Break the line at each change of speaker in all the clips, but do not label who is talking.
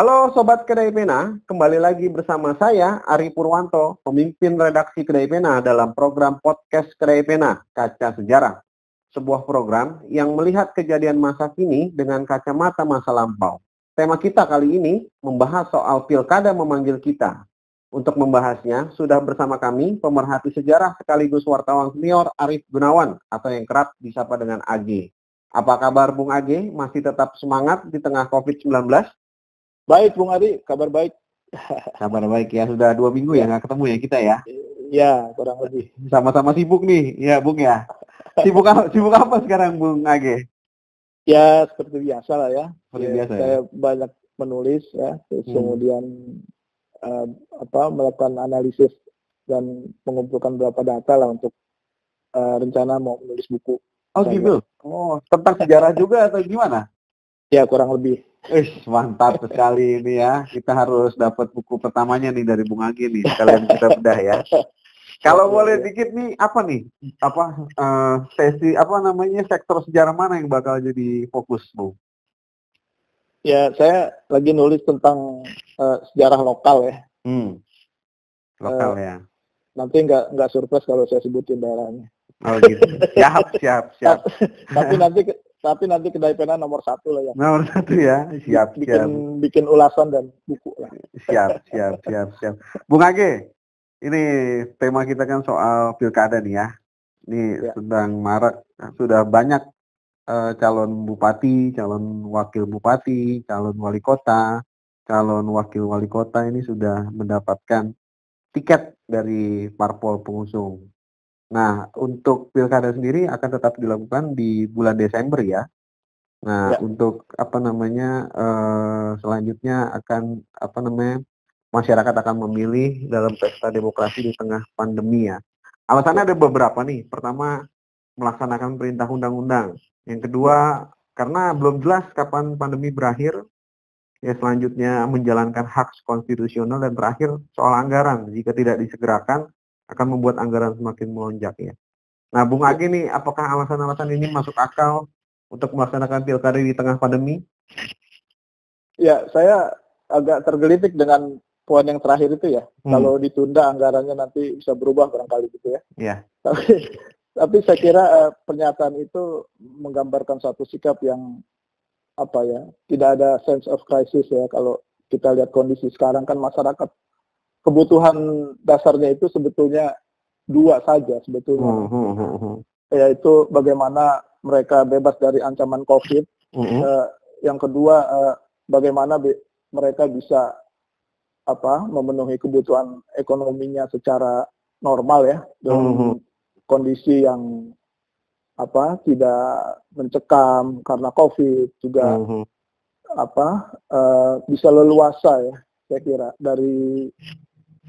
Halo Sobat Kedai Pena, kembali lagi bersama saya Ari Purwanto, pemimpin redaksi Kedai Pena dalam program podcast Kedai Pena, Kaca Sejarah. Sebuah program yang melihat kejadian masa kini dengan kacamata masa lampau. Tema kita kali ini membahas soal pilkada memanggil kita. Untuk membahasnya, sudah bersama kami pemerhati sejarah sekaligus wartawan senior Arif Gunawan atau yang kerap disapa dengan AG. Apa kabar Bung AG? Masih tetap semangat di tengah COVID-19?
Baik, Bung Ari, kabar baik.
Kabar baik ya, sudah 2 minggu ya nggak ketemu ya kita ya.
Ya, kurang lebih.
Sama-sama sibuk nih, ya Bung ya. Sibuk apa sekarang Bung AG?
Ya, seperti biasa lah ya.
Seperti biasa
saya banyak menulis ya, terus kemudian melakukan analisis dan mengumpulkan beberapa data lah untuk rencana mau menulis buku.
Oh gitu. Oh, tentang sejarah juga atau gimana?
Ya, kurang lebih.
Mantap sekali ini ya. Kita harus dapat buku pertamanya nih dari Bung Agi nih. Sekalian kita bedah ya. Kalau boleh dikit nih, apa nih? Sektor sejarah mana yang bakal jadi fokus, Bung?
Ya, saya lagi nulis tentang sejarah lokal ya.
Lokal ya.
Nanti nggak surprise kalau saya sebutin daerahnya.
Oh gitu. Siap.
Tapi nanti Kedai Pena nomor 1 lah ya.
Nomor 1 ya. Siap.
Bikin ulasan dan buku lah.
Siap. Bung Age, ini tema kita kan soal pilkada nih ya. Ini sedang marak, sudah banyak calon bupati, calon wakil bupati, calon wali kota, calon wakil wali kota ini sudah mendapatkan tiket dari parpol pengusung. Nah, untuk pilkada sendiri akan tetap dilakukan di bulan Desember ya. Nah, untuk selanjutnya akan masyarakat akan memilih dalam pesta demokrasi di tengah pandemi ya. Alasannya ada beberapa nih. Pertama, melaksanakan perintah undang-undang. Yang kedua, karena belum jelas kapan pandemi berakhir. Ya, selanjutnya menjalankan hak konstitusional, dan terakhir soal anggaran. Jika tidak disegerakan akan membuat anggaran semakin melonjak ya. Nah, Bung Agi nih, apakah alasan-alasan ini masuk akal untuk melaksanakan pilkada di tengah pandemi?
Ya, saya agak tergelitik dengan poin yang terakhir itu ya. Kalau ditunda anggarannya nanti bisa berubah barangkali gitu ya.
Iya.
Tapi saya kira pernyataan itu menggambarkan suatu sikap yang tidak ada sense of crisis ya. Kalau kita lihat kondisi sekarang kan masyarakat, kebutuhan dasarnya itu sebetulnya 2 saja sebetulnya. Yaitu bagaimana mereka bebas dari ancaman COVID. Yang kedua, bagaimana mereka bisa memenuhi kebutuhan ekonominya secara normal ya, dalam kondisi yang tidak mencekam karena COVID, juga bisa leluasa ya, saya kira. Dari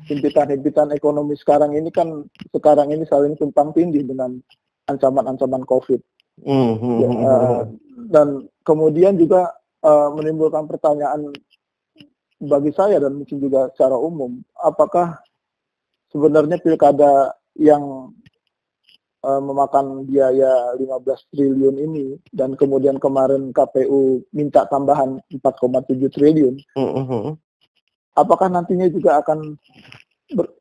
himpitan ekonomi sekarang ini saling tumpang tindih dengan ancaman-ancaman COVID. Dan kemudian juga menimbulkan pertanyaan bagi saya dan mungkin juga secara umum, apakah sebenarnya pilkada yang memakan biaya 15 triliun ini, dan kemudian kemarin KPU minta tambahan 4,7 triliun, apakah nantinya juga akan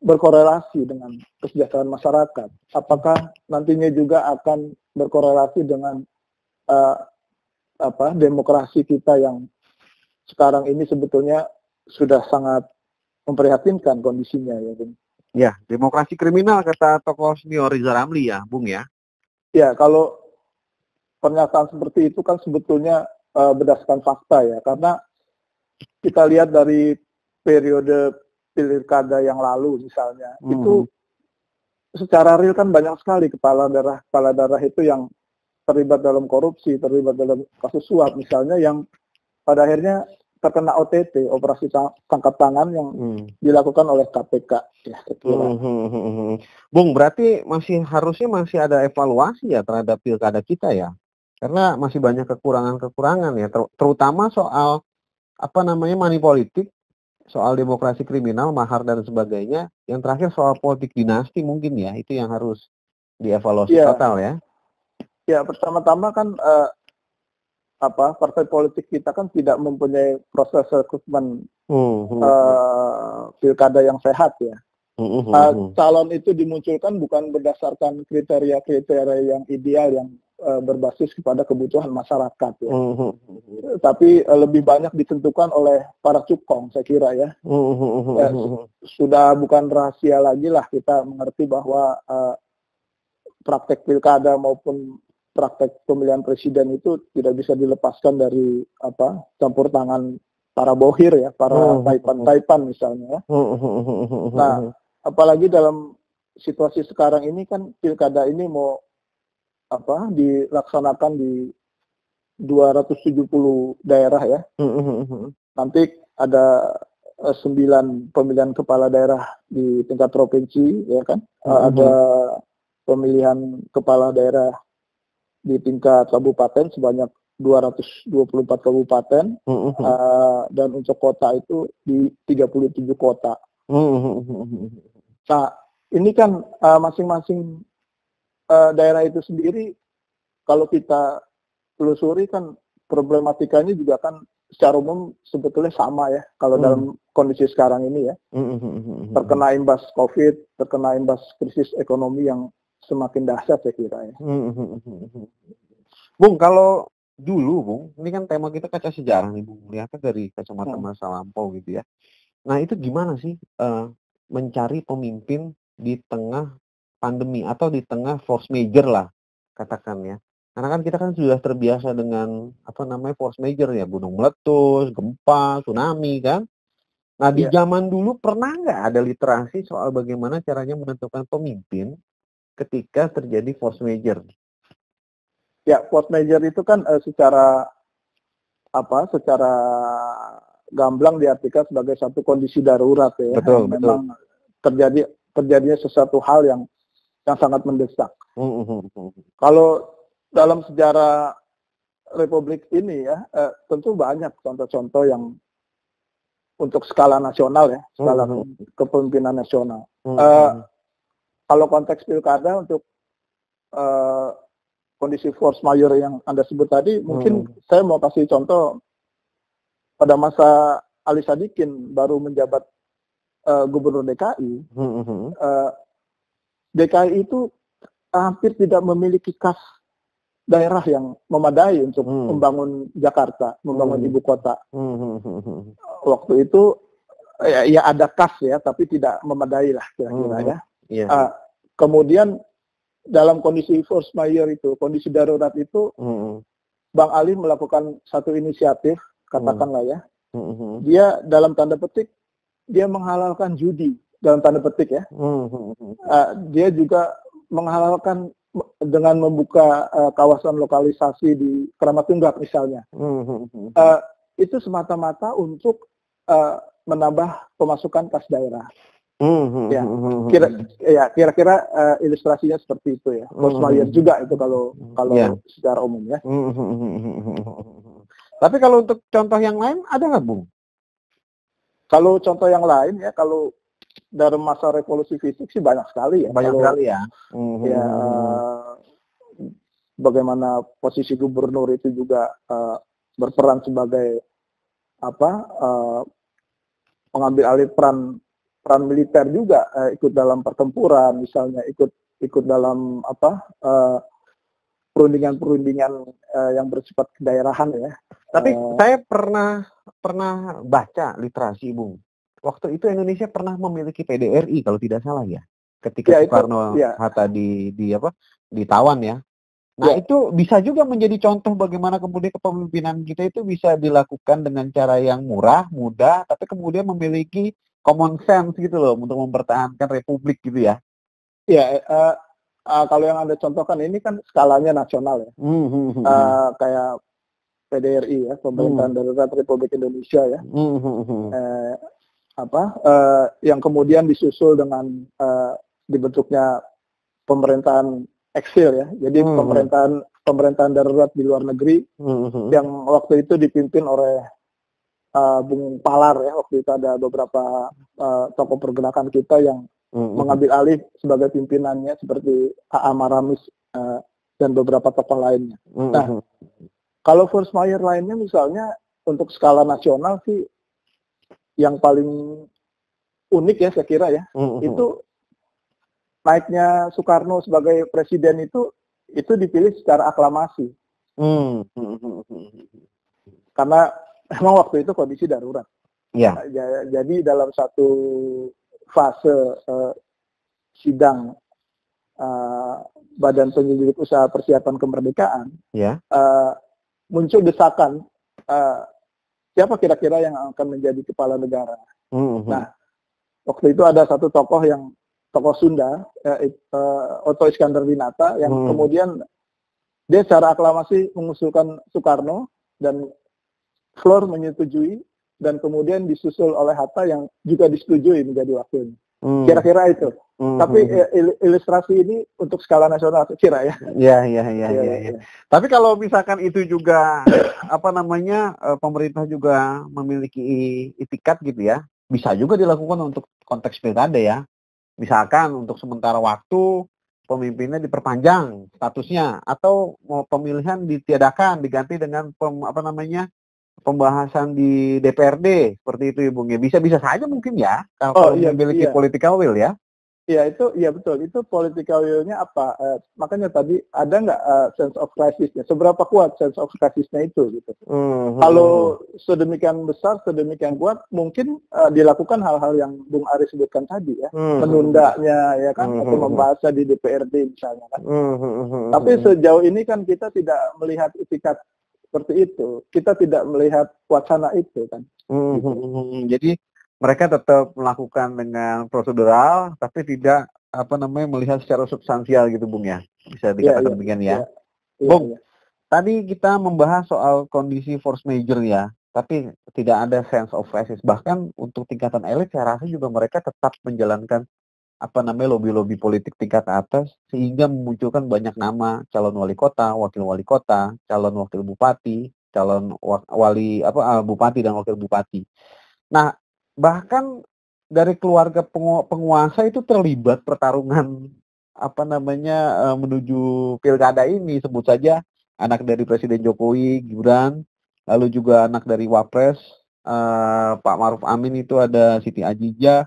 berkorelasi dengan kesejahteraan masyarakat? Apakah nantinya juga akan berkorelasi dengan demokrasi kita yang sekarang ini sebetulnya sudah sangat memprihatinkan kondisinya ya, Bung?
Ya, demokrasi kriminal kata tokoh senior Riza Ramli ya, Bung ya.
Ya, kalau pernyataan seperti itu kan sebetulnya berdasarkan fakta ya, karena kita lihat dari periode pilkada yang lalu misalnya, itu secara real kan banyak sekali kepala daerah itu yang terlibat dalam korupsi, terlibat dalam kasus suap misalnya, yang pada akhirnya terkena OTT, operasi tangkap tangan, yang dilakukan oleh KPK. Ya,
Bung, berarti harusnya masih ada evaluasi ya terhadap pilkada kita ya, karena masih banyak kekurangan ya, terutama soal money politik, soal demokrasi kriminal, mahar dan sebagainya. Yang terakhir soal politik dinasti mungkin ya, itu yang harus dievaluasi total ya.
Ya, pertama-tama kan partai politik kita kan tidak mempunyai proses rekrutmen pilkada yang sehat ya. Calon itu dimunculkan bukan berdasarkan kriteria-kriteria yang ideal yang berbasis kepada kebutuhan masyarakat ya. Tapi lebih banyak ditentukan oleh para cukong saya kira ya. Sudah bukan rahasia lagi lah kita mengerti bahwa praktek pilkada maupun praktek pemilihan presiden itu tidak bisa dilepaskan dari campur tangan para bohir ya, para taipan-taipan misalnya. Nah, apalagi dalam situasi sekarang ini kan pilkada ini mau dilaksanakan di 270 daerah ya. Nanti ada 9 pemilihan kepala daerah di tingkat provinsi ya kan. Ada pemilihan kepala daerah di tingkat kabupaten sebanyak 224 kabupaten dan untuk kota itu di 37 kota. Nah, ini kan masing-masing daerah itu sendiri kalau kita telusuri kan problematikanya juga kan secara umum sebetulnya sama ya kalau dalam kondisi sekarang ini ya. Terkena imbas COVID, terkena imbas krisis ekonomi yang semakin dahsyat saya kira ya.
Bung, kalau dulu Bung, ini kan tema kita kaca sejarah nih Bung, lihatnya dari kacamata masa lampau gitu ya. Nah itu gimana sih mencari pemimpin di tengah pandemi atau di tengah force major lah katakan ya. Karena kan kita kan sudah terbiasa dengan force major ya, gunung meletus, gempa, tsunami kan. Nah di zaman dulu pernah nggak ada literasi soal bagaimana caranya menentukan pemimpin ketika terjadi force major?
Ya, force major itu kan secara gamblang diartikan sebagai satu kondisi darurat ya.
Betul.
Memang terjadinya sesuatu hal yang sangat mendesak. Kalau dalam sejarah Republik ini ya, tentu banyak contoh-contoh yang untuk skala nasional ya, skala kepemimpinan nasional. Kalau konteks pilkada untuk kondisi force majeure yang Anda sebut tadi, mungkin saya mau kasih contoh pada masa Ali Sadikin baru menjabat gubernur DKI. DKI itu hampir tidak memiliki kas daerah yang memadai untuk membangun Jakarta, membangun ibu kota. Waktu itu ya ada kas ya, tapi tidak memadai lah kira-kira ya. Kemudian dalam kondisi force majeure itu, kondisi darurat itu, Bang Ali melakukan satu inisiatif, katakanlah ya. Dia dalam tanda petik dia menghalalkan judi dalam tanda petik ya. Dia juga menghalalkan dengan membuka kawasan lokalisasi di Keramat Tunggak misalnya. Itu semata-mata untuk menambah pemasukan kas daerah. Kira-kira ilustrasinya seperti itu ya. Force majeure juga itu kalau secara umum ya.
Tapi kalau untuk contoh yang lain ada nggak Bung?
Kalau contoh yang lain ya, kalau dari masa revolusi fisik sih banyak sekali ya.
Sekali ya.
Bagaimana posisi gubernur itu juga berperan sebagai mengambil alih peran militer juga, ikut dalam pertempuran misalnya, ikut dalam perundingan yang bersifat kedaerahan ya.
Tapi saya pernah baca literasi Bung. Waktu itu Indonesia pernah memiliki PDRI kalau tidak salah ya. Ketika Soekarno Hatta ditawan ya. Nah itu bisa juga menjadi contoh bagaimana kemudian kepemimpinan kita itu bisa dilakukan dengan cara yang murah, mudah, tapi kemudian memiliki common sense gitu loh untuk mempertahankan republik gitu ya.
Iya, kalau yang Anda contohkan ini kan skalanya nasional ya. Kayak PDRI ya, Pemerintahan Darurat Republik Indonesia ya. Yang kemudian disusul dengan dibentuknya pemerintahan eksil ya. Jadi pemerintahan darurat di luar negeri yang waktu itu dipimpin oleh Bung Palar ya. Waktu itu ada beberapa tokoh pergerakan kita yang mengambil alih sebagai pimpinannya seperti A.A. Maramis dan beberapa tokoh lainnya. Nah, Kalau force majeure lainnya misalnya untuk skala nasional sih yang paling unik ya saya kira ya, itu naiknya Soekarno sebagai presiden itu dipilih secara aklamasi. Karena memang waktu itu kondisi darurat.
Ya.
Jadi dalam satu fase sidang Badan Penyelidik Usaha Persiapan Kemerdekaan, muncul desakan siapa kira-kira yang akan menjadi kepala negara. Nah, waktu itu ada satu tokoh Sunda, Otto Iskandar-Dinata, yang kemudian dia secara aklamasi mengusulkan Soekarno dan Flor menyetujui, dan kemudian disusul oleh Hatta yang juga disetujui menjadi wakilnya. Kira-kira itu. Tapi ilustrasi ini untuk skala nasional kira ya.
Iya. Tapi kalau misalkan itu juga pemerintah juga memiliki itikat gitu ya, bisa juga dilakukan untuk konteks pilkada ya. Misalkan untuk sementara waktu pemimpinnya diperpanjang statusnya, atau pemilihan ditiadakan diganti dengan pembahasan di DPRD seperti itu ya Bung ya. Bisa saja mungkin ya kalau memiliki political will ya.
Iya betul. Itu political will-nya apa? Makanya tadi ada nggak sense of crisis-nya? Seberapa kuat sense of crisis-nya itu gitu. Kalau sedemikian besar, sedemikian kuat, mungkin dilakukan hal-hal yang Bung Ari sebutkan tadi ya, menundanya ya kan, atau membahasnya di DPRD misalnya kan. Tapi sejauh ini kan kita tidak melihat itikat seperti itu. Kita tidak melihat wacana itu kan.
Gitu. Jadi mereka tetap melakukan dengan prosedural, tapi tidak melihat secara substansial gitu Bung ya. Bisa dikatakan demikian ya. Bung, tadi kita membahas soal kondisi force majeure ya, tapi tidak ada sense of crisis. Bahkan untuk tingkatan elit saya rasa juga mereka tetap menjalankan lobby-lobby politik tingkat atas, sehingga memunculkan banyak nama calon wali kota, wakil wali kota, calon wakil bupati, calon bupati dan wakil bupati. Nah, bahkan dari keluarga penguasa itu terlibat pertarungan menuju pilkada ini. Sebut saja anak dari Presiden Jokowi, Gibran, lalu juga anak dari Wapres Pak Maruf Amin itu ada Siti Adjijah,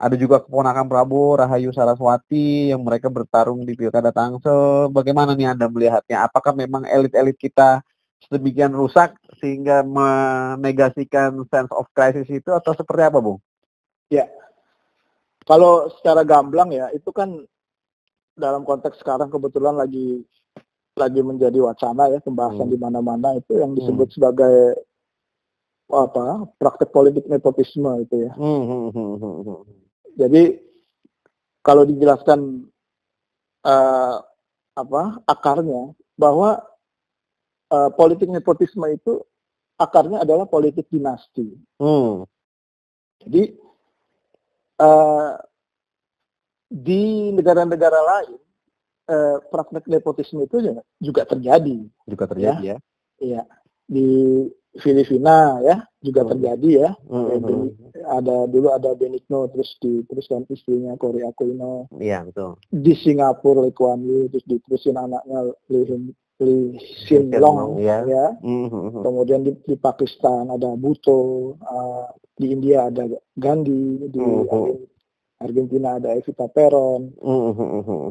ada juga keponakan Prabowo, Rahayu Saraswati, yang mereka bertarung di pilkada Tangsel. Bagaimana nih Anda melihatnya? Apakah memang elit-elit kita sedemikian rusak sehingga menegasikan sense of crisis itu, atau seperti apa, Bung?
Ya, kalau secara gamblang ya, itu kan dalam konteks sekarang kebetulan lagi menjadi wacana ya, pembahasan di mana-mana itu yang disebut sebagai praktek politik nepotisme itu ya. Jadi kalau dijelaskan akarnya, bahwa politik nepotisme itu akarnya adalah politik dinasti. Jadi di negara-negara lain praktek nepotisme itu juga terjadi.
Ya.
Iya. Di Filipina ya juga terjadi ya. Dulu ada Benigno, terus diteruskan istrinya Korea Aquino.
Iya, betul.
Di Singapura Lee Kuan Yew, terus diterusin anaknya Lee Hsien Loong ya. Kemudian di Pakistan ada Bhutto, di India ada Gandhi, di Argentina ada Evita Peron.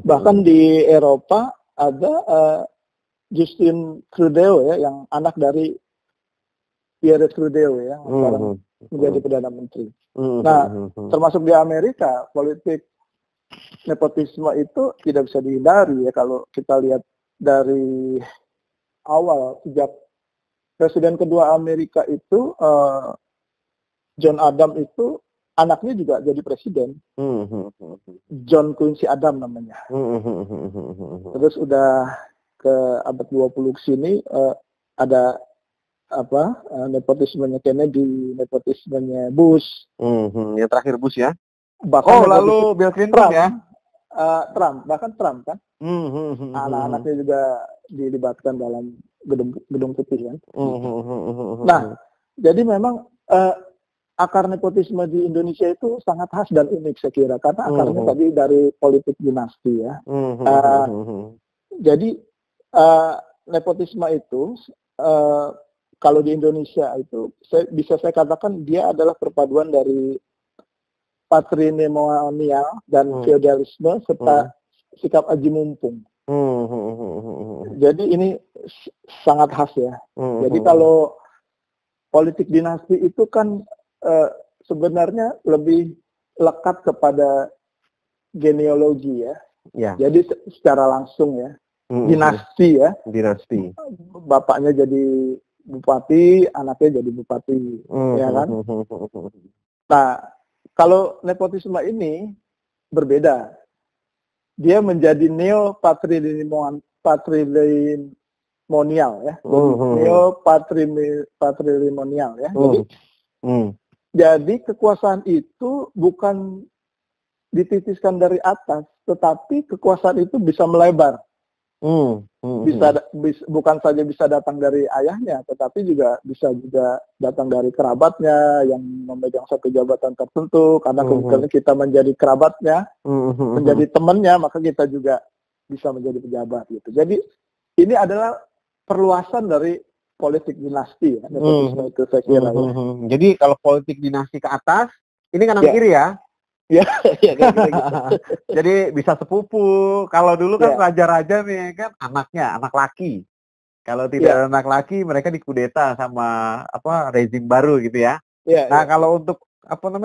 Bahkan di Eropa ada Justin Trudeau ya, yang anak dari Pierre Trudeau ya, yang sekarang menjadi Perdana Menteri. Nah, termasuk di Amerika, politik nepotisme itu tidak bisa dihindari ya, kalau kita lihat dari awal, sejak Presiden kedua Amerika itu John Adams itu anaknya juga jadi presiden. John Quincy Adams namanya. Terus udah ke abad 20 ke sini ada nepotismenya Kennedy, nepotismenya Bush.
Yang terakhir Bush ya.
Bahkan
lalu Bill Clinton ya.
Bahkan Trump kan. Anak-anaknya juga dilibatkan dalam gedung putih kan. Nah, jadi memang akar nepotisme di Indonesia itu sangat khas dan unik saya kira, karena akarnya tadi dari politik dinasti ya. Jadi nepotisme itu kalau di Indonesia itu bisa saya katakan dia adalah perpaduan dari patrimonial dan feodalisme serta sikap aji mumpung. Jadi ini sangat khas ya. Jadi kalau politik dinasti itu kan sebenarnya lebih lekat kepada genealogi ya. Jadi secara langsung ya. Dinasti ya.
Dinasti.
Bapaknya jadi bupati, anaknya jadi bupati, ya kan? Nah, kalau nepotisme ini berbeda. Dia menjadi neo-patrimonial ya. Neo-patrimonial ya. Jadi kekuasaan itu bukan dititiskan dari atas, tetapi kekuasaan itu bisa melebar. Bukan saja bisa datang dari ayahnya, tetapi bisa juga datang dari kerabatnya yang memegang satu jabatan tertentu. Karena kebetulan kita menjadi kerabatnya, menjadi temannya, maka kita juga bisa menjadi pejabat gitu. Jadi ini adalah perluasan dari politik dinasti ya. Itu saya kira ya.
Jadi kalau politik dinasti ke atas, ini kanan kiri ya.
Ya, gitu.
Jadi bisa sepupu. Kalau dulu kan raja-raja nih kan anaknya anak laki. Kalau tidak ada anak laki, mereka dikudeta sama rezim baru gitu ya. Nah, kalau untuk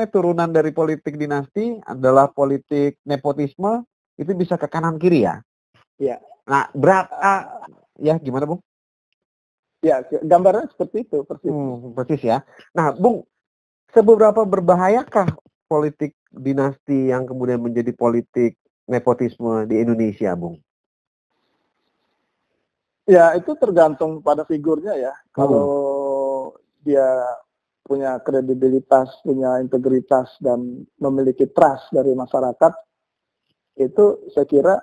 turunan dari politik dinasti adalah politik nepotisme, itu bisa ke kanan kiri ya.
Iya.
Nah, ya gimana, Bung?
Ya, gambarnya seperti itu,
persis ya. Nah, Bung, seberapa berbahayakah politik dinasti yang kemudian menjadi politik nepotisme di Indonesia, Bung?
Ya, itu tergantung pada figurnya ya. Kalau dia punya kredibilitas, punya integritas, dan memiliki trust dari masyarakat, itu saya kira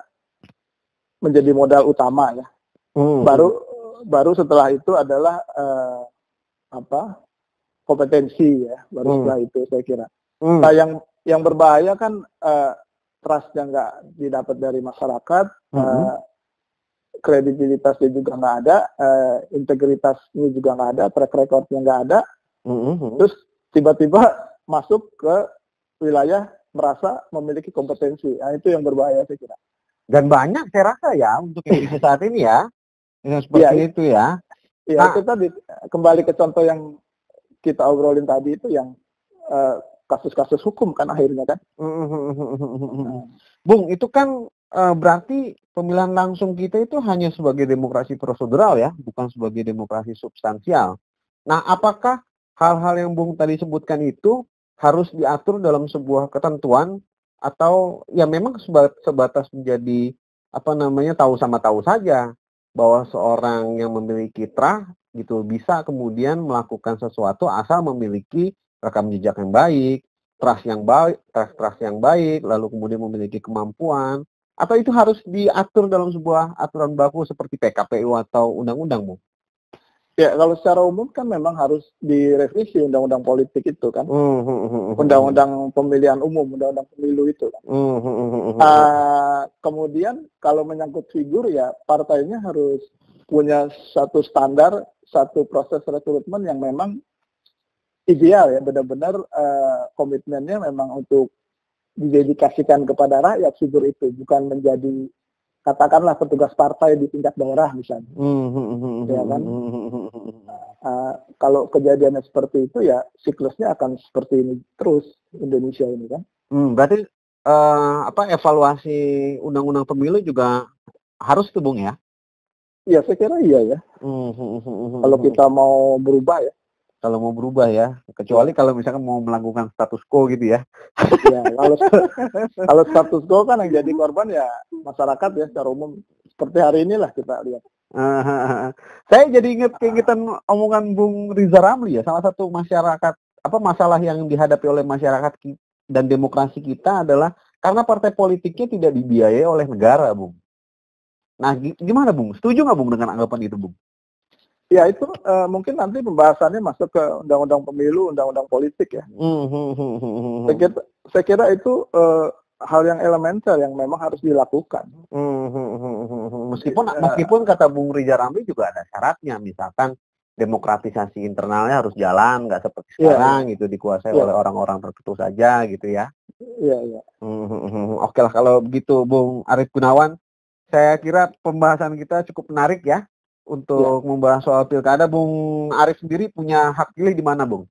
menjadi modal utama ya. Baru setelah itu adalah kompetensi ya. Baru setelah itu saya kira. Nah, yang berbahaya kan trust yang nggak didapat dari masyarakat, kredibilitasnya juga nggak ada, integritasnya juga nggak ada, track recordnya nggak ada, terus tiba-tiba masuk ke wilayah merasa memiliki kompetensi. Nah, itu yang berbahaya saya kira.
Dan banyak saya rasa ya untuk Indonesia saat ini ya, yang seperti itu ya.
Iya, itu tadi kembali ke contoh yang kita obrolin tadi itu yang kasus-kasus hukum kan akhirnya kan.
Bung, itu kan berarti pemilihan langsung kita itu hanya sebagai demokrasi prosedural ya, bukan sebagai demokrasi substansial. Nah, apakah hal-hal yang Bung tadi sebutkan itu harus diatur dalam sebuah ketentuan atau ya memang sebatas menjadi tahu sama tahu saja bahwa seorang yang memiliki trust gitu bisa kemudian melakukan sesuatu asal memiliki rekam jejak yang baik, trust yang baik, lalu kemudian memiliki kemampuan, atau itu harus diatur dalam sebuah aturan baku seperti PKPU atau undang-undang, Bu?
Ya, kalau secara umum kan memang harus direvisi undang-undang politik itu kan, undang-undang pemilihan umum, undang-undang pemilu itu kan. Kemudian kalau menyangkut figur ya partainya harus punya satu standar, satu proses rekrutmen yang memang ideal ya, benar-benar komitmennya memang untuk didedikasikan kepada rakyat figur itu, bukan menjadi katakanlah petugas partai di tingkat daerah misalnya, ya kan? Kalau kejadiannya seperti itu ya siklusnya akan seperti ini terus Indonesia ini kan.
Berarti evaluasi undang-undang pemilu juga harus tuh, Bung ya?
Iya, saya kira iya ya. Kalau kita mau berubah ya.
Kalau mau berubah ya, kecuali kalau misalkan mau melakukan status quo gitu ya.
Ya, kalau status quo kan yang jadi korban ya masyarakat ya secara umum. Seperti hari inilah kita lihat.
Saya jadi ingat keingetan omongan Bung Riza Ramli ya, salah satu masalah yang dihadapi oleh masyarakat dan demokrasi kita adalah karena partai politiknya tidak dibiayai oleh negara, Bung. Nah, gimana, Bung? Setuju nggak, Bung, dengan anggapan itu, Bung?
Ya, itu mungkin nanti pembahasannya masuk ke undang-undang pemilu, undang-undang politik ya. Saya kira itu hal yang elementer yang memang harus dilakukan.
Meskipun kata Bung Rizal Ramli juga ada syaratnya, misalkan demokratisasi internalnya harus jalan, nggak seperti sekarang gitu dikuasai oleh orang-orang tertentu saja gitu ya.
Iya.
Oke lah kalau begitu Bung Arief Gunawan, saya kira pembahasan kita cukup menarik ya untuk membahas soal pilkada. Bung Arief sendiri punya hak pilih di mana, Bung?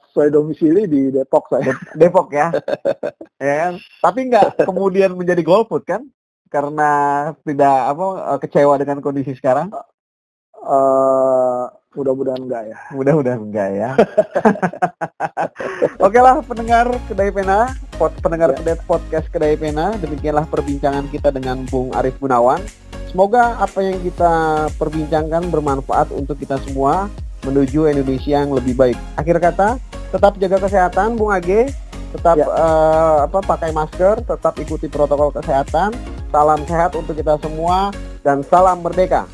Sesuai domisili di Depok saya.
Depok ya. Ya kan? Tapi nggak kemudian menjadi golput kan? Karena tidak kecewa dengan kondisi sekarang?
Mudah-mudahan enggak ya.
Mudah-mudahan enggak ya. Oke lah pendengar Kedai Pena, podcast Kedai Pena, demikianlah perbincangan kita dengan Bung Arief Gunawan. Semoga apa yang kita perbincangkan bermanfaat untuk kita semua menuju Indonesia yang lebih baik. Akhir kata, tetap jaga kesehatan Bung Age, tetap pakai masker, tetap ikuti protokol kesehatan. Salam sehat untuk kita semua dan salam merdeka.